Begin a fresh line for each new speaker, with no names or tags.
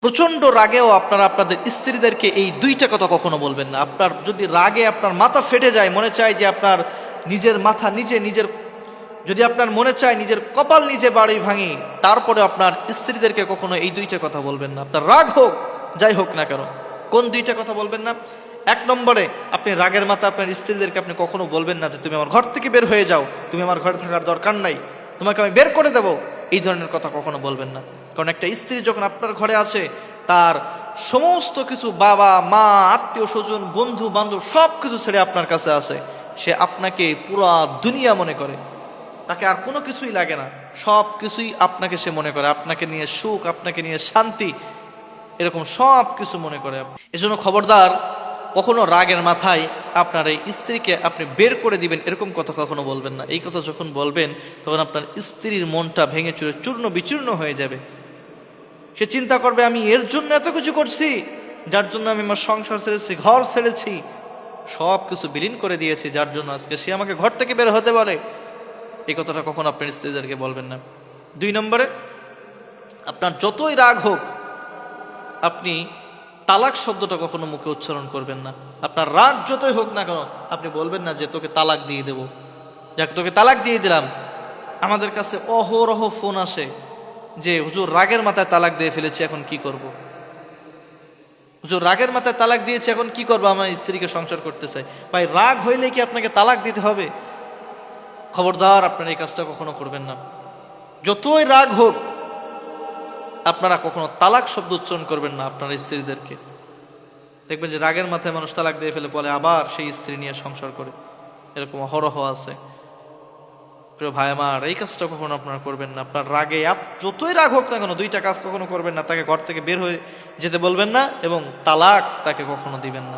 প্রচন্ড রাগেও আপনারা আপনাদের স্ত্রীদেরকে এই দুইটা কথা কখনো বলবেন না। আপনার যদি রাগে আপনার মাথা ফেটে যায়, মনে চায় যে আপনার নিজের মাথা নিজের যদি আপনার মনে চায় নিজের কপাল নিজে বাড়ি ভাঙি, তারপরে আপনার স্ত্রীদেরকে কখনো এই দুইটা কথা বলবেন না। আপনার রাগ হোক যাই হোক না কেন, কোন দুইটা কথা বলবেন না? এক নম্বরে, আপনি রাগের মাথা আপনার স্ত্রীদেরকে আপনি কখনো বলবেন না যে তুমি আমার ঘর থেকে বের হয়ে যাও, তুমি আমার ঘরে থাকার দরকার নাই, তোমাকে আমি বের করে দেবো। এই ধরনের কথা কখনো বলবেন না। কারণ একটা স্ত্রী যখন আপনার ঘরে আছে, তার সমস্ত কিছু, বাবা মা আত্মীয় স্বজন বন্ধু বান্ধব সব কিছু ছেড়ে আপনার কাছে আসে। সে আপনাকে পুরা দুনিয়া মনে করে, তাকে আর কোনো কিছুই লাগে না, সব কিছুই আপনাকে সে মনে করে, আপনাকে নিয়ে সুখ, আপনাকে নিয়ে শান্তি, এরকম সব কিছু মনে করে। এজন্য খবরদার, কখনো রাগের মাথায় আপনার এই স্ত্রীকে আপনি বের করে দিবেন এরকম কথা কখনো বলবেন না। এই কথা যখন বলবেন তখন আপনার স্ত্রীর মনটা ভেঙে চুরে চূর্ণ বিচূর্ণ হয়ে যাবে। সে চিন্তা করবে আমি এর জন্য এত কিছু করছি, যার জন্য আমি আমার সংসার ছেড়েছি, ঘর ছেড়েছি, সব কিছু বিলীন করে দিয়েছি, যার জন্য আজকে সে আমাকে ঘর থেকে বের হতে বলে। এই কথাটা কখনো আপনার স্ত্রীদেরকে বলবেন না। দুই নম্বরে, আপনার যতই রাগ হোক, আপনি তালাক শব্দটা কখনো মুখে উচ্চারণ করবেন না। আপনার রাগ যতই হোক না কেন, আপনি বলবেন না যে তোকে তালাক দিয়ে দেবো, যাকে তোকে তালাক দিয়ে দিলাম। আমাদের কাছে অহরহ ফোন আসে যে হুজুর রাগের মাথায় তালাক দিয়ে ফেলেছি, এখন কি করব? হুজুর রাগের মাথায় তালাক দিয়েছি, এখন কি করবো? আমার স্ত্রীকে সংসার করতে চাই। ভাই, রাগ হইলে কি আপনাকে তালাক দিতে হবে? খবরদার, আপনারা এই কাজটা কখনো করবেন না। যতই রাগ হোক, আপনারা কখনো তালাক শব্দ উচ্চারণ করবেন না আপনার স্ত্রীদেরকে। দেখবেন যে রাগের মাথায় মানুষ তালাক দিয়ে ফেলে, বলে আবার সেই স্ত্রী নিয়ে সংসার করে, এরকম অহরহ আছে। প্রিয় ভাই আমার, এই কাজটা কখনো আপনারা করবেন না। আপনার রাগে যতই রাগ হোক না কেন, দুইটা কাজ কখনো করবেন না। তাকে ঘর থেকে বের হয়ে যেতে বলবেন না এবং তালাক তাকে কখনো দিবেন না।